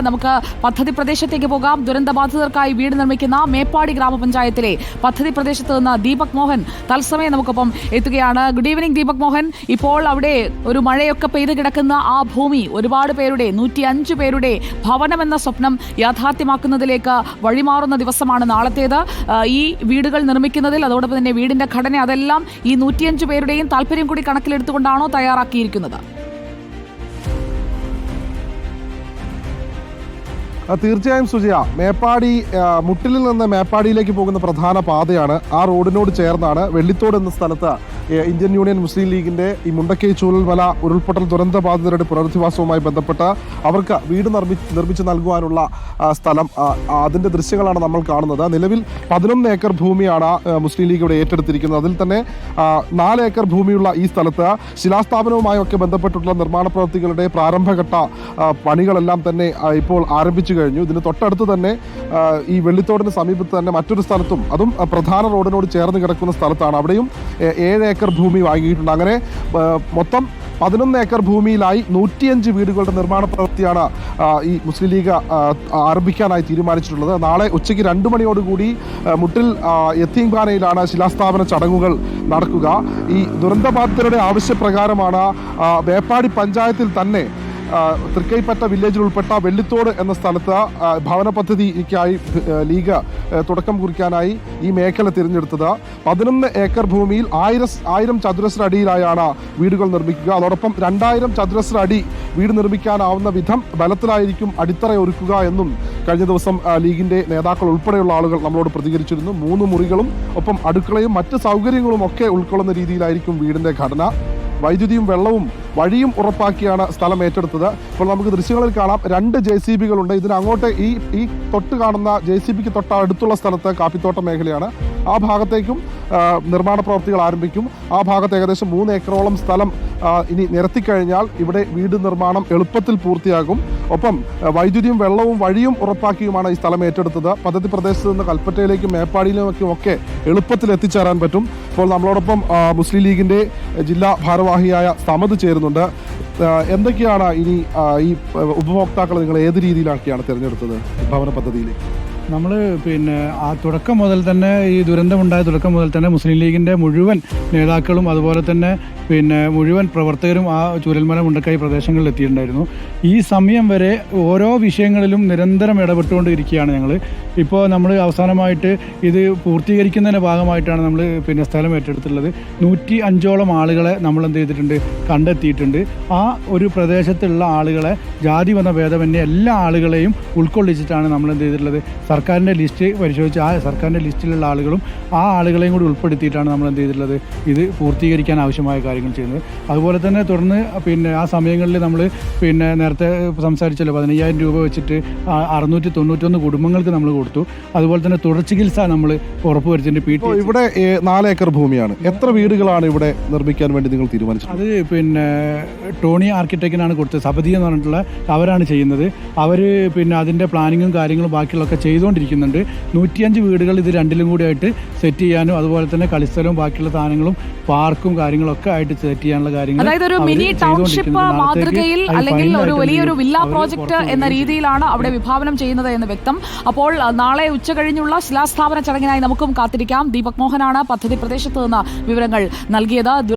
നമുക്ക് പദ്ധതി പ്രദേശത്തേക്ക് പോകാം. ദുരന്തബാധിതർക്കായി വീട് നിർമ്മിക്കുന്ന മേപ്പാടി ഗ്രാമപഞ്ചായത്തിലെ പദ്ധതി പ്രദേശത്ത് നിന്ന് ദീപക് മോഹൻ തത്സമയം നമുക്കൊപ്പം എത്തുകയാണ്. Good evening Deepak Mohan. ഇപ്പോൾ അവിടെ ഒരു മഴയൊക്കെ പെയ്ത് കിടക്കുന്ന ആ ഭൂമി ഒരുപാട് പേരുടെ 105 പേരുടെ ഭവനമെന്ന സ്വപ്നം യാഥാർത്ഥ്യമാക്കുന്നതിലേക്ക് വഴിമാറുന്ന ദിവസമാണ് നാളത്തേത്. ഈ വീടുകൾ നിർമ്മിക്കുന്നതിൽ അതോടൊപ്പം തന്നെ വീടിന്റെ ഘടന അതെല്ലാം ഈ 105 പേരുടെയും താല്പര്യം കൂടി കണക്കിലെടുത്തുകൊണ്ടാണോ തയ്യാറാക്കിയിരിക്കുന്നത്? തീർച്ചയായും സുജയ, മേപ്പാടി മുട്ടിലിൽ നിന്ന് മേപ്പാടിയിലേക്ക് പോകുന്ന പ്രധാന പാതയാണ്. ആ റോഡിനോട് ചേർന്നാണ് വെള്ളിത്തോട് എന്ന സ്ഥലത്ത് ഇന്ത്യൻ യൂണിയൻ മുസ്ലിം ലീഗിന്റെ ഈ മുണ്ടക്കൈ ചൂഴൽമല ഉരുൾപൊട്ടൽ ദുരന്തബാധിതരുടെ പുനരധിവാസവുമായി ബന്ധപ്പെട്ട് അവർക്ക് വീട് നിർമ്മിച്ച് നൽകുവാനുള്ള സ്ഥലം. അതിന്റെ ദൃശ്യങ്ങളാണ് നമ്മൾ കാണുന്നത്. നിലവിൽ 11 ഏക്കർ ഭൂമിയാണ് മുസ്ലിം ലീഗ് ഇവിടെ ഏറ്റെടുത്തിരിക്കുന്നത്. അതിൽ തന്നെ 4 ഏക്കർ ഭൂമിയുള്ള ഈ സ്ഥലത്ത് ശിലാസ്ഥാപനവുമായൊക്കെ ബന്ധപ്പെട്ടുള്ള നിർമ്മാണ പ്രവൃത്തികളുടെ പ്രാരംഭഘട്ട പണികളെല്ലാം തന്നെ ഇപ്പോൾ ആരംഭിച്ചു കഴിഞ്ഞു. ഇതിന് തൊട്ടടുത്ത് തന്നെ ഈ വെള്ളിത്തോടിന് സമീപത്ത് തന്നെ മറ്റൊരു സ്ഥലത്തും, അതും പ്രധാന റോഡിനോട് ചേർന്ന് കിടക്കുന്ന സ്ഥലത്താണ്, അവിടെയും 7 ഏക്കർ ഭൂമി വാങ്ങിയിട്ടുണ്ട്. അങ്ങനെ മൊത്തം 11 ഏക്കർ ഭൂമിയിലായി 105 വീടുകളുടെ നിർമ്മാണ പ്രവൃത്തിയാണ് ഈ മുസ്ലിം ലീഗ് ആരംഭിക്കാനായി തീരുമാനിച്ചിട്ടുള്ളത്. നാളെ ഉച്ചയ്ക്ക് 2 മണിയോടുകൂടി മുട്ടിൽ യത്തീംഖാനയിലാണ് ശിലാസ്ഥാപന ചടങ്ങുകൾ നടക്കുക. ഈ ദുരന്തബാധിതരുടെ ആവശ്യപ്രകാരമാണ് മേപ്പാടി പഞ്ചായത്തിൽ തന്നെ തൃക്കൈപ്പറ്റ വില്ലേജിൽ ഉൾപ്പെട്ട വെള്ളിത്തോട് എന്ന സ്ഥലത്ത് ഭവന പദ്ധതിക്കായി ലീഗ് തുടക്കം കുറിക്കാനായി ഈ മേഖല തിരഞ്ഞെടുത്തത്. 11 ഏക്കർ ഭൂമിയിൽ 1000 ചതുരശ്ര അടിയിലായാണ് വീടുകൾ നിർമ്മിക്കുക. അതോടൊപ്പം 2000 ചതുരശ്ര അടി വീട് നിർമ്മിക്കാനാവുന്ന വിധം ബലത്തിലായിരിക്കും അടിത്തറ ഒരുക്കുക എന്നും കഴിഞ്ഞ ദിവസം ലീഗിന്റെ നേതാക്കൾ ഉൾപ്പെടെയുള്ള ആളുകൾ നമ്മളോട് പ്രതികരിച്ചിരുന്നു. 3 മുറികളും ഒപ്പം അടുക്കളയും മറ്റ് സൗകര്യങ്ങളും ഒക്കെ ഉൾക്കൊള്ളുന്ന രീതിയിലായിരിക്കും വീടിന്റെ ഘടന. വൈദ്യുതിയും വെള്ളവും വഴിയും ഉറപ്പാക്കിയാണ് സ്ഥലം ഏറ്റെടുത്തത്. ഇപ്പോൾ നമുക്ക് ദൃശ്യങ്ങളിൽ കാണാം, 2 JCB കളുണ്ട്. ഇതിനങ്ങോട്ട് ഈ തൊട്ട് കാണുന്ന JCB ക്ക് തൊട്ടടുത്തുള്ള സ്ഥലത്ത് കാപ്പിത്തോട്ട മേഖലയാണ്. ആ ഭാഗത്തേക്കും നിർമ്മാണ പ്രവൃത്തികൾ ആരംഭിക്കും. ആ ഭാഗത്ത് ഏകദേശം 3 ഏക്കറോളം സ്ഥലം ഇനി നിരത്തിക്കഴിഞ്ഞാൽ ഇവിടെ വീട് നിർമ്മാണം എളുപ്പത്തിൽ പൂർത്തിയാകും. ഒപ്പം വൈദ്യുതിയും വെള്ളവും വഴിയും ഉറപ്പാക്കിയുമാണ് ഈ സ്ഥലം ഏറ്റെടുത്തത്. പദ്ധതി പ്രദേശത്ത് നിന്ന് കൽപ്പറ്റയിലേക്കും മേപ്പാടിയിലേക്കും ഒക്കെ എളുപ്പത്തിൽ എത്തിച്ചേരാൻ പറ്റും. ഇപ്പോൾ നമ്മളോടൊപ്പം മുസ്ലിം ലീഗിന്റെ ജില്ലാ ഭാരവാഹിയായ സമദ് ചേരുന്നുണ്ട്. എന്തൊക്കെയാണ് ഇനി ഈ ഉപഭോക്താക്കളെ നിങ്ങൾ ഏത് രീതിയിലാക്കിയാണ് തിരഞ്ഞെടുത്തത് ഭവന പദ്ധതിയിലേക്ക്? നമ്മൾ ആ തുടക്കം മുതൽ തന്നെ, ഈ ദുരന്തമുണ്ടായ തുടക്കം മുതൽ തന്നെ മുസ്ലിം ലീഗിൻ്റെ മുഴുവൻ നേതാക്കളും അതുപോലെ തന്നെ മുഴുവൻ പ്രവർത്തകരും ആ ചൂരൽമല മുണ്ടക്കൈ പ്രദേശങ്ങളിൽ എത്തിയിട്ടുണ്ടായിരുന്നു. ഈ സമയം വരെ ഓരോ വിഷയങ്ങളിലും നിരന്തരം ഇടപെട്ടുകൊണ്ടിരിക്കുകയാണ് ഞങ്ങൾ. ഇപ്പോൾ നമ്മൾ അവസാനമായിട്ട് ഇത് പൂർത്തീകരിക്കുന്നതിൻ്റെ ഭാഗമായിട്ടാണ് നമ്മൾ സ്ഥലം ഏറ്റെടുത്തുള്ളത്. 105ഓളം ആളുകളെ നമ്മൾ എന്ത് ചെയ്തിട്ടുണ്ട്, കണ്ടെത്തിയിട്ടുണ്ട്. ആ ഒരു പ്രദേശത്തുള്ള ആളുകളെ ജാതി മത ഭേദമന്യേ എല്ലാ ആളുകളെയും ഉൾക്കൊള്ളിച്ചിട്ടാണ് നമ്മൾ എന്ത് ചെയ്തിട്ടുള്ളത്, സർക്കാരിൻ്റെ ലിസ്റ്റ് പരിശോധിച്ച് ആ സർക്കാരിൻ്റെ ലിസ്റ്റിലുള്ള ആളുകളും ആ ആളുകളെയും കൂടി ഉൾപ്പെടുത്തിയിട്ടാണ് നമ്മൾ എന്ത് ചെയ്തിട്ടുള്ളത്, ഇത് പൂർത്തീകരിക്കാൻ ആവശ്യമായ കാര്യങ്ങൾ ചെയ്യുന്നത്. അതുപോലെ തന്നെ തുടർന്ന് ആ സമയങ്ങളിൽ നമ്മൾ നേരത്തെ സംസാരിച്ചല്ലോ, 15,000 രൂപ വെച്ചിട്ട് 691 കുടുംബങ്ങൾക്ക് നമ്മൾ കൊടുത്തു. അതുപോലെ തന്നെ തുടർ ചികിത്സ നമ്മൾ ഉറപ്പുവരുത്തിയിട്ടുണ്ട്. ഇവിടെ 4 ഏക്കർ ഭൂമിയാണ്. എത്ര വീടുകളാണ് ഇവിടെ നിർമ്മിക്കാൻ വേണ്ടി നിങ്ങൾ തീരുമാനിച്ചത്? അത് ടോണി ആർക്കിടെക്റ്റിനാണ് കൊടുത്തത്. സപതി എന്ന് പറഞ്ഞിട്ടുള്ള അവരാണ് ചെയ്യുന്നത്. അവർ അതിൻ്റെ പ്ലാനിങ്ങും കാര്യങ്ങളും ബാക്കിയുള്ളതൊക്കെ ചെയ്തുകൊണ്ടിരിക്കുന്നുണ്ട്. 105 വീടുകൾ ഇത് രണ്ടിലും കൂടി ആയിട്ട് സെറ്റ് ചെയ്യാനും അതുപോലെ തന്നെ കളിസ്ഥലവും ബാക്കിയുള്ള സാധനങ്ങളും പാർക്കും കാര്യങ്ങളൊക്കെ ആയിട്ട് സെറ്റ് ചെയ്യാനുള്ള കാര്യങ്ങൾ, അതായത് ഒരു മിനി ടൗൺഷിപ്പ് മാതൃകയിൽ അല്ലെങ്കിൽ ഒരു വലിയൊരു വില്ല പ്രോജക്റ്റ് എന്ന രീതിയിലാണ് അവിടെ വിഭാവനം ചെയ്യുന്നത് എന്ന് വ്യക്തം. അപ്പോൾ നാളെ ഉച്ച കഴിഞ്ഞുള്ള ശിലാസ്ഥാപന ചടങ്ങിനായി നമുക്കും കാത്തിരിക്കാം. ദീപക് മോഹനാണ് പദ്ധതി പ്രദേശത്ത് നിന്ന് വിവരങ്ങൾ നൽകിയത്.